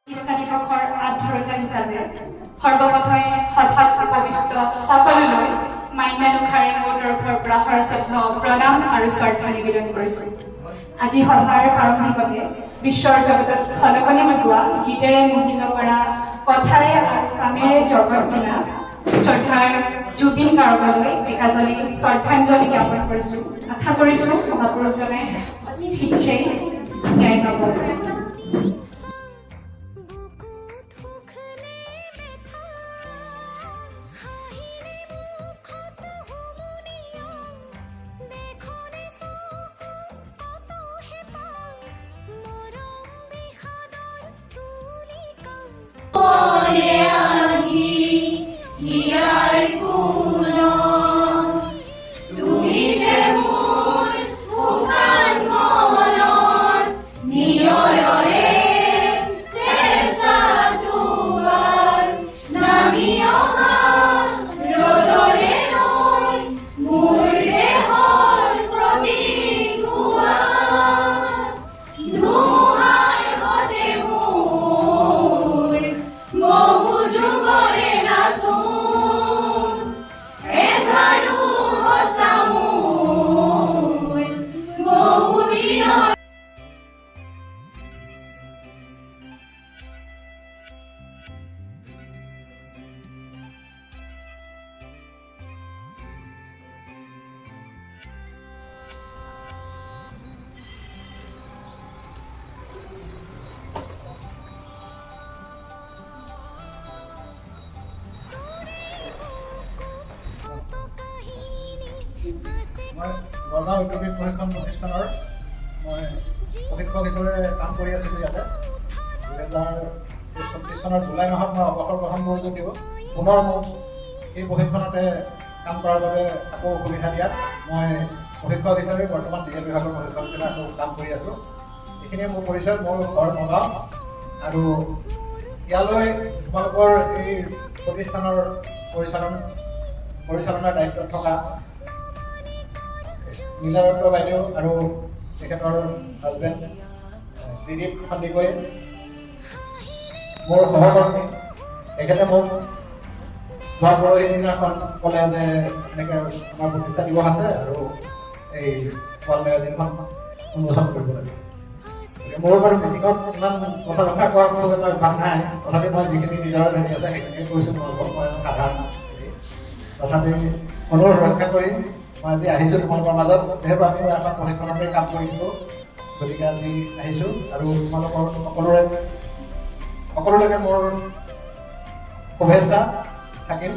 প্ৰতিষ্ঠা দিৱসৰ আধাৰতা হিচাপে সৰ্বপ্ৰথমে হঠাৎ উপবিষ্ট সকলোলৈ মান্যানুসাৰে মোৰ তৰফৰ পৰা সশ্ৰদ্ধ প্ৰণাম আৰু শ্ৰদ্ধা নিবেদন কৰিছোঁ। আজি সভাৰ প্ৰাৰম্ভিকতে বিশ্বৰ জগতত খলকনি যোগোৱা গীতেৰে মোহিত কৰা কথাৰে আৰু কামেৰে জগত জনা শ্ৰদ্ধাৰ জুবিন গাৰ্গলৈ একাজনী শ্ৰদ্ধাঞ্জলি জ্ঞাপন কৰিছোঁ। আশা কৰিছোঁ মহাপুৰুষজনে অতি শীঘ্ৰেই ন্যায় পাব। গড়গাঁও ঔদ্যোগিক প্ৰশিক্ষণ প্ৰতিষ্ঠানৰ মই প্ৰশিক্ষক হিচাপে কাম কৰি আছিলোঁ ইয়াতে। 2024 চনৰ জুলাই মাহত মই অৱসৰ গ্ৰহণ কৰোঁ যদিও পুনৰ মোক এই প্ৰশিক্ষণতে কাম কৰাৰ বাবে আকৌ সুবিধা দিয়াত মই প্ৰশিক্ষক হিচাপে বৰ্তমান ডিএল বিভাগৰ প্ৰশিক্ষক হিচাপে আকৌ কাম কৰি আছোঁ। এইখিনিয়ে মোৰ পৰিচয়। মোৰ ঘৰ নগাঁও আৰু ইয়ালৈ তোমালোকৰ এই প্ৰতিষ্ঠানৰ পৰিচালনাৰ দায়িত্বত থকা নীলানন্দ বাইদেউ আৰু তেখেতৰ হাজবেণ্ড দিলীপ সন্দিকৈ মোৰ সহকৰ্মী। তেখেতে মোক যোৱা পৰহি দিনাখন ক'লে যে এনেকৈ আমাৰ প্ৰতিষ্ঠা দিৱস আছে আৰু এই ৱাল মেগাজিনখন উন্মোচন কৰিব লাগে। মোৰ বাৰু মিটিঙত ইমান কথা কোৱাৰ কোনো এটা অভ্যাস নাই, তথাপি মই যিখিনি নিজৰ হেৰি আছে সেইখিনিয়ে কৈছোঁ। মই সাধাৰণ তথাপি অনুৰোধ ৰক্ষা কৰি মই আজি আহিছোঁ তোমালোকৰ মাজত। যিহেতু আমি আমাৰ প্ৰশিক্ষণতে কাম কৰি দিলোঁ, গতিকে আজি আহিছোঁ আৰু তোমালোকৰ সকলোলৈকে মোৰ শুভেচ্ছা থাকিল।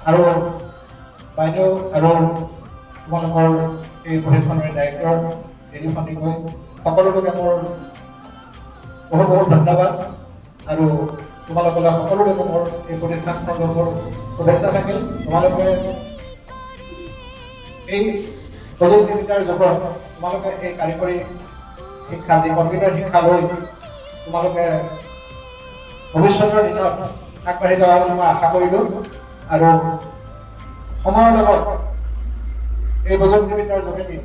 আৰু বাইদেউ আৰু তোমালোকৰ এই প্ৰশিক্ষণৰ ডাইৰেক্টৰ দিলীপ সন্দিকৈ সকলোলৈকে মোৰ বহুত বহুত ধন্যবাদ। আৰু তোমালোকলৈ সকলোলৈকে মোৰ এই প্ৰতিষ্ঠানখনৰ মোৰ শুভেচ্ছা থাকিল। তোমালোকে এই প্ৰযুক্তিবিদ্যাৰ যুগত তোমালোকে এই কাৰিকৰী শিক্ষা, যি কম্পিউটাৰ শিক্ষা লৈ তোমালোকে ভৱিষ্যতৰ দিনত আগবাঢ়ি যাবা বুলি মই আশা কৰিলোঁ। আৰু সময়ৰ লগত এই প্ৰযুক্তিবিদ্যাৰ যোগেদি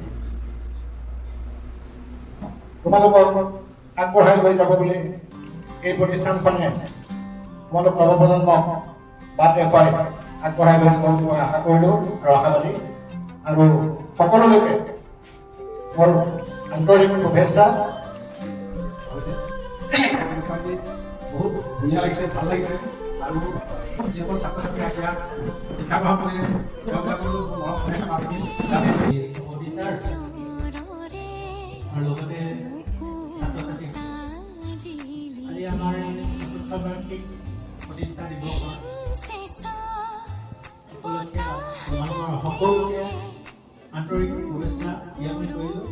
তোমালোকক আগবঢ়াই লৈ যাব বুলি এই প্ৰতিষ্ঠানখনে তোমালোক নৱপ্ৰজন্মক বাট দেখুৱাই আগবঢ়াই লৈ যাব বুলি মই আশা কৰিলোঁ আৰু আশাবাদী। আৰু সকলোলৈকে মোৰ আন্তৰিক শুভেচ্ছা। বহুত ধুনীয়া লাগিছে, ভাল লাগিছে। আৰু যিসকল ছাত্ৰ ছাত্ৰী এতিয়া শিক্ষা গ্ৰহণ কৰিলে তেওঁলোকৰ মৰম স্নেহ পাতি যাতে আৰু লগতে ছাত্ৰ ছাত্ৰী আজি আমাৰ চতুৰ্থ বাৰ্ষিক প্ৰতিষ্ঠা দিৱসৰ উপলক্ষে তোমালোকৰ সকলোকে আন্তৰিক শুভেচ্ছা জ্ঞাপন কৰিলোঁ।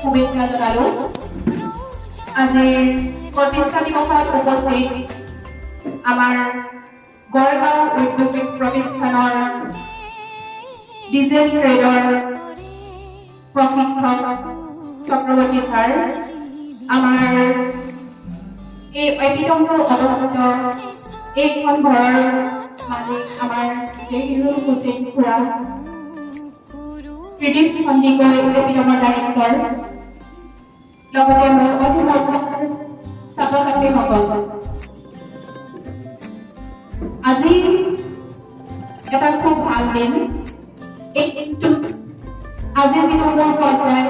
শুভেচ্ছা জনালো আজিৰ প্ৰতিষ্ঠা দিৱসত উপস্থিত আমাৰ গড়গাঁও ঔদ্যোগিক প্ৰতিষ্ঠানৰ ডিজেল ট্ৰেডৰ প্ৰশিক্ষক চক্ৰৱৰ্তী ছাৰ, আমাৰ এই এপিটমটো অৱস্থিত এইখন ঘৰৰ মালিক আমাৰ জহিৰুল হুছেইন খুৰা, ত্ৰিদীপ সন্দিকৈ এপিটমৰ ডাইৰেক্টৰ, লগতে মোৰ অভিভাৱক ছাত্ৰ ছাত্ৰীসকল, আজি এটা খুব ভাল দিন। এই দিনটোত আজি যিটো মোৰ পৰ্যায়,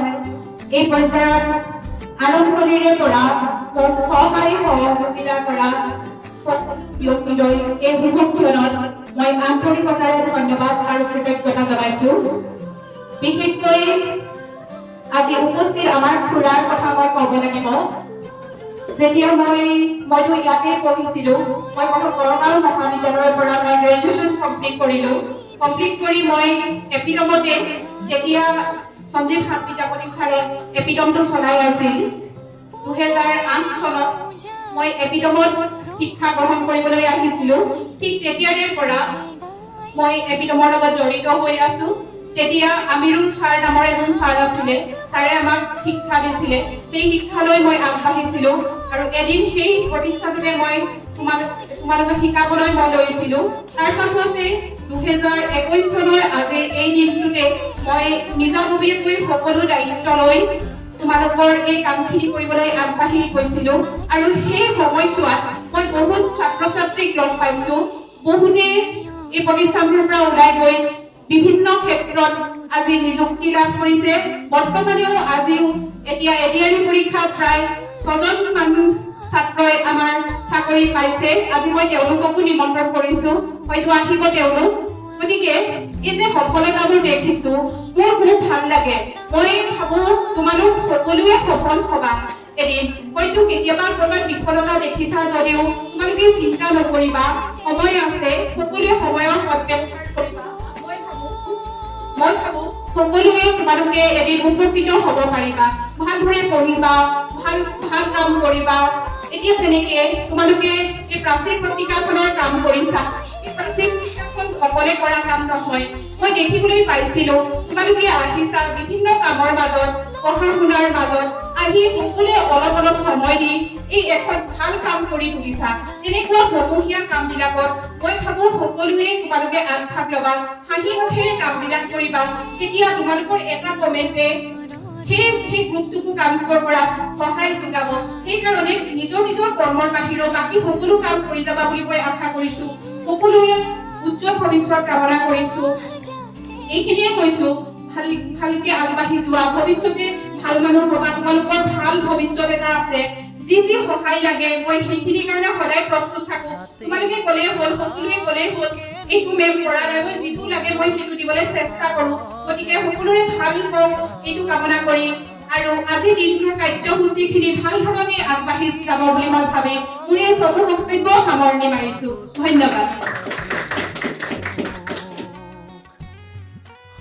এই পৰ্যায়ত আৰম্ভণিৰে পৰা মোক সহকাৰী সহযোগিতা কৰা সকলো ব্যক্তিলৈ এই শুভক্ষণত মই আন্তৰিকতাৰে ধন্যবাদ আৰু কৃতজ্ঞতা জনাইছো। বিশেষকৈ আজি উপস্থিত আমাৰ খুৰাৰ কথা মই ক'ব লাগিব। যেতিয়া মইতো ইয়াতে পঢ়িছিলো, মই গড়গাঁও মহাবিদ্যালয়ৰ পৰা মই গ্ৰেজুৱেশ্যন কমপ্লিট কৰিলো। কমপ্লিট কৰি মই এপিটমতে, যেতিয়া সঞ্জীৱ হাতীজাপতি ছাৰে এপিটমটো চলাই আছিল 2008 চনত মই এপিটমত শিক্ষা গ্ৰহণ কৰিবলৈ আহিছিলো। ঠিক তেতিয়াৰে পৰা মই এপিটমৰ লগত জড়িত হৈ আছো। তেতিয়া আমিৰুল ছাৰ নামৰ এজন ছাৰ আছিলে, ছাৰে আমাক শিক্ষা দিছিলে। সেই শিক্ষালৈ মই আগবাঢ়িছিলো আৰু এদিন সেই প্ৰতিষ্ঠানতে মই তোমালোকক শিকাবলৈ মই লৈছিলো। তাৰ পাছতে 2021 চনৰ আজিৰ এই দিনটোতে মই নিজাববীয়াকৈ সকলো দায়িত্ব লৈ তোমালোকৰ এই কামখিনি কৰিবলৈ আগবাঢ়ি গৈছিলো। আৰু সেই সময়ছোৱাত মই বহুত ছাত্ৰ ছাত্ৰীক লগ পাইছো। বহুতে এই প্ৰতিষ্ঠানটোৰ পৰা ওলাই গৈ বিভিন্ন ক্ষেত্ৰত আজি নিযুক্তি লাভ কৰিছে। বৰ্তমানেও আজিও এতিয়া এডিআৰই পৰীক্ষাত প্ৰায় 6জন মানুহ ছাত্ৰই আমাৰ চাকৰি পাইছে। আজি মই তেওঁলোককো নিমন্ত্ৰণ কৰিছো, হয়তো আহিব তেওঁলোক। গতিকে এই যে সফলতাবোৰ দেখিছো, মোৰ খুব ভাল লাগে। মই ভাবো তোমালোক সকলোৱে সফল হবা এদিন। হয়তো কেতিয়াবা কৰবাত বিফলতা দেখিছা যদিও তোমালোকে চিন্তা নকৰিবা, সময় আছে, সকলোৱে সময়ৰ সদ্ব্যৱহাৰ কৰিবা। মই ভাবো সকলোৱে তোমালোকে এদিন উপকৃত হ'ব পাৰিবা, ভালদৰে পঢ়িবা, ভাল কাম কৰিবা। এতিয়া যেনেকে তোমালোকে এই প্ৰাচীন পত্ৰিকাখনৰ কাম কৰিছা, এই প্ৰাচীন পত্ৰিকাখন অকলে কৰা কাম নহয়। মই দেখিবলৈ পাইছিলো তোমালোকে আহিছা বিভিন্ন কামৰ মাজত, পঢ়া শুনাৰ মাজত আহি সকলোৱে অলপ অলপ সময় দি এই এখন ভাল কাম কৰি তুলিছা। তেনেকুৱা সমূহীয়া কামবিলাকত মই ভাবো সকলোৱে তোমালোকে আগভাগ ল'বা, হাঁহি মুখেৰে কামবিলাক কৰিবা। তেতিয়া তোমালোকৰ এটা কমেণ্টে সেই গ্ৰুপটোকো কাম কৰাত সহায় যোগাব। সেইকাৰণে নিজৰ কৰ্মৰ বাহিৰেও বাকী সকলো কাম কৰি যাবা বুলি মই আশা কৰিছো। সকলোৰে উজ্জ্বল ভৱিষ্যত কামনা কৰিছো। এইখিনিয়ে কৈছো, ভালকে আগবাঢ়ি যোৱা, ভৱিষ্যতে ভাল মানুহ হবা। তোমালোকৰ ভাল ভৱিষ্যত এটা আছে। যি সহায় লাগে মই সেইখিনিৰ কাৰণে সদায় প্ৰস্তুত থাকো। তোমালোকে ক'লেই হ'ল, সকলোৱে ক'লেই হ'ল এইটো মেম কৰা নাই, মই যিটো লাগে মই সেইটো দিবলৈ চেষ্টা কৰো। গতিকে সকলোৰে ভাল হওক এইটো কামনা কৰি আৰু আজি দিনটোৰ কাৰ্যসূচীখিনি ভাল ধৰণে আগবাঢ়ি যাব বুলি মই ভাবি মোৰ এই চমু বক্তব্য সামৰণি মাৰিছো। ধন্যবাদ।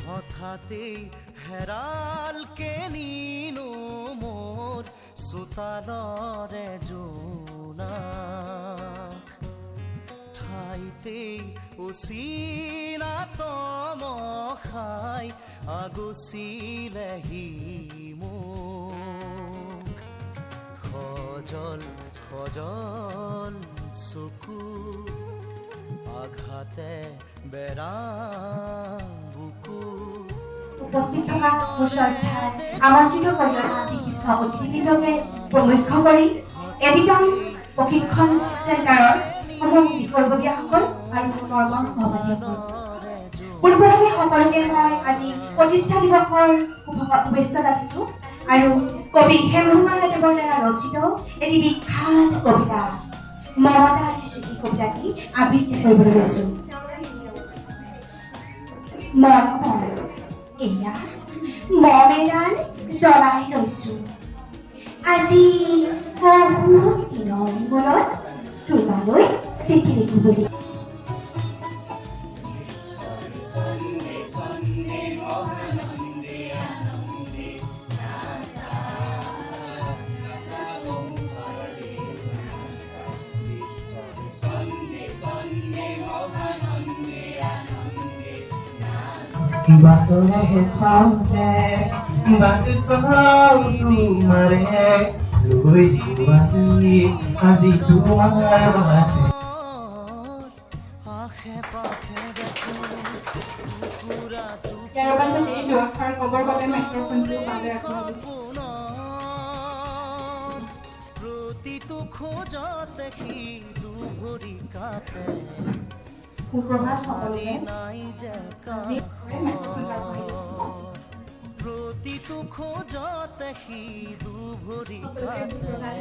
হঠাতেই হেৰাল কেনিনো মোৰ চোতালৰে জোনাক, ঠাইতেই উচিলা তমখাই আগুচিলেহি মোক। সজল সজল চকু আঘাতে বেৰা বুকু। উপস্থিত থকা মোৰ শ্ৰদ্ধাৰ আমন্ত্ৰিত পৰিয়ালৰ বিশিষ্ট অতিথিবৃন্দকে প্ৰমুখ্য কৰি এপিটম প্ৰশিক্ষণ চেণ্টাৰৰ সমূহ বিষয়ববীয়াসকল আৰু মৰ্মৰ সহপাঠীসকল, পোনপ্ৰথমে সকলোকে মই আজি প্ৰতিষ্ঠা দিৱসৰ শুভেচ্ছা যাচিছো। আৰু কবি হেমচন্দ্ৰ দেৱৰ দ্বাৰা ৰচিত এটি বিখ্যাত কবিতা মমতাৰ স্মৃতি কবিতাটি আবৃত্তি কৰিবলৈ লৈছো। মৰমৰ এয়া মমেডাল জ্বলাই লৈছো, আজি বহুত দিনৰ মূৰত তোমালৈ চিঠি লিখিবলৈ। বাটৰে পাওঁতে বাট চাওঁ তোমাৰে লৈ যোৱাহি আজি তোমাৰ বাটে আশে পাশে দেখো টুকুৰাটো ইয়াৰ পাছত এই দুআষাৰ ক'বৰ বাবে মাইক্ৰফোনটো বাবে আগবঢ়াইছোঁ। প্ৰতিটো খোজতে সি দুভৰি কাটে সুপ্ৰভাত সকলোকে। নাই যে আজি মাইক্ৰফোনটো আগবঢ়াইছোঁ। প্ৰতিটো খোজতে সি দুভৰি সকলোকে কাটে সুপ্ৰভাত।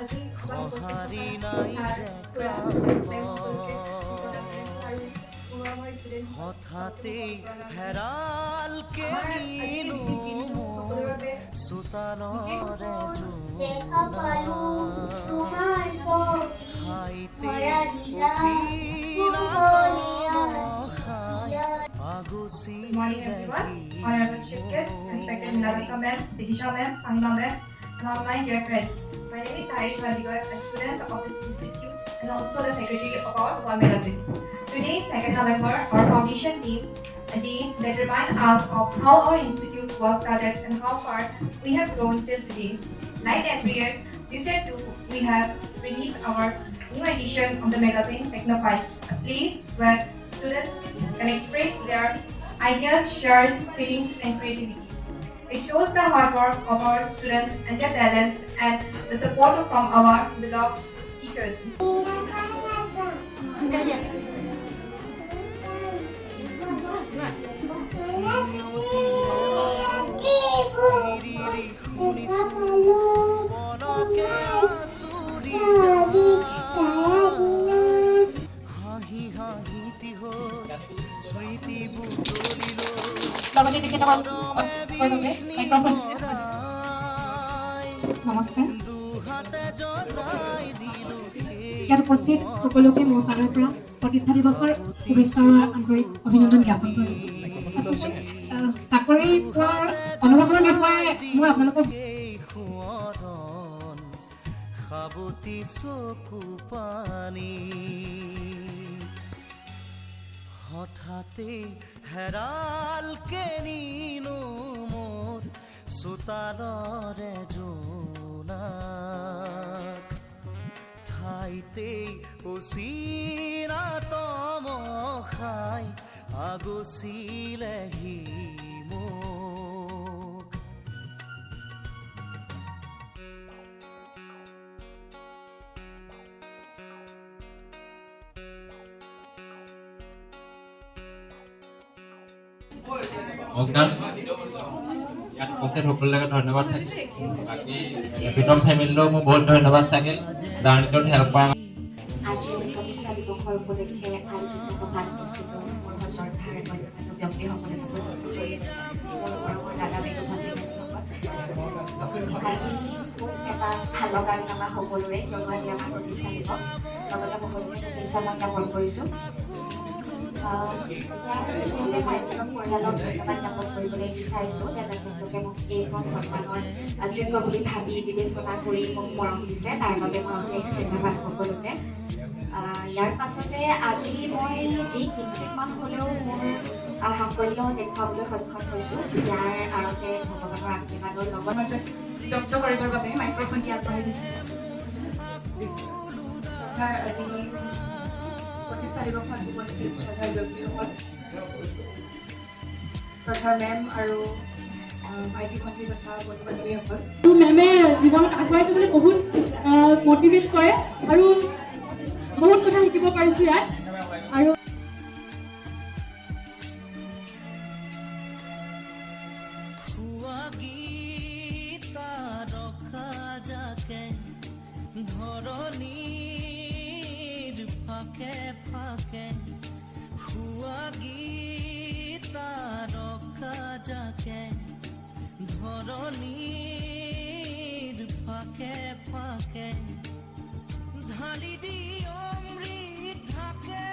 আজি সঁহাৰি নাই যে হঠাতেই হেৰাল কেনিনো মোৰ চোতালৰে ঠাইতে Morning everyone, honorable chief guest, respected Nilavika ma'am, Vidisha ma'am, Fahima ma'am, and all my dear friends. My name is Harish Radigoy, a student of this institute and also the secretary of our Wall magazine. Today, 2nd November, our foundation team, a day that reminds us of how our institute was started and how far we have grown till today. Like every year, this year too, we have released our new edition of the magazine Technophile, a place where students can express their ideas, shares, feelings and creativity. It shows the hard work of our students and their talents and the support from our beloved teachers. লগতে তেখেতক বাবে microphone নমস্কাৰ। ইয়াত উপস্থিত সকলোকে মোৰ ফালৰ পৰা প্ৰতিষ্ঠা দিৱসৰ শুভেচ্ছা আৰু আন্তৰিক অভিনন্দন জ্ঞাপন কৰিছোঁ। আচলতে চাকৰি পোৱাৰ অনুভৱৰ বিষয়ে মই আপোনালোকক সাৱতি চকু পানী হঠাতেই হেৰাল কেনিনো মোৰ চোতালৰে জোনাক ঠাইতেই অচিনাতম খাই আগচিলেহি মোক নমস্কাৰ। ইয়াত উপস্থিত সকলোকে ধন্যবাদ থাকিল। বাকী প্ৰীতম ফেমিলিলৈও মোৰ বহুত ধন্যবাদ থাকিল জাৰ্ণিটোত হেল্প কৰা। আজিৰ প্ৰতিষ্ঠা দিৱসৰ উপলক্ষে আয়োজিত সভাত উপস্থিত মোৰ শ্ৰদ্ধাৰ গণ্যমান্য ব্যক্তিসকলে দাদা বাইদেউ ভণ্টিসকল, আজি খুব এটা ভাল লগা দিন আমাৰ সকলোৰে, কিয়নো আজি আমাৰ প্ৰতিষ্ঠা দিৱস। লগতে সকলোকে শুভেচ্ছা মই জ্ঞাপন কৰিছোঁ। যিহেতু মই একেলগ পৰিয়ালক ধন্যবাদ জ্ঞাপন কৰিবলৈ বিচাৰিছোঁ যে তেখেতলোকে মোক এইখন সন্মানৰ যোগ্য বুলি ভাবি বিবেচনা কৰি মোক মৰম দিছে, তাৰ বাবে মই অশেষ ধন্যবাদ সকলোকে। ইয়াৰ পাছতে আজি মই যি কিঞ্চিতমান হ'লেও মোৰ সাফল্য দেখুৱাবলৈ সক্ষম হৈছোঁ, ইয়াৰ আঁৰতে ভগৱানৰ আশীৰ্বাদৰ লগত মাজত ব্যক্ত কৰিবৰ বাবে মাইক্ৰফোনটি আগবঢ়াই দিছোঁ। আজি প্ৰতিষ্ঠা দিৱসত উপস্থিত শ্ৰদ্ধাৰ ব্যক্তিসকল, শ্ৰদ্ধাৰ মেম আৰু ভাইটি ভণ্টি তথা বন্ধু বান্ধৱীসকল, মেমে জীৱনত আগুৱাই যাবলৈ বহুত মটিভেট কৰে আৰু বহুত কথা শিকিব পাৰিছোঁ ইয়াত। আৰু ধৰণীৰ ফাকে ফাকে শুৱা গীতা ৰখা যাকে ধৰণীৰ ফাকে ফাকে ঢালি দি অমৃত থাকে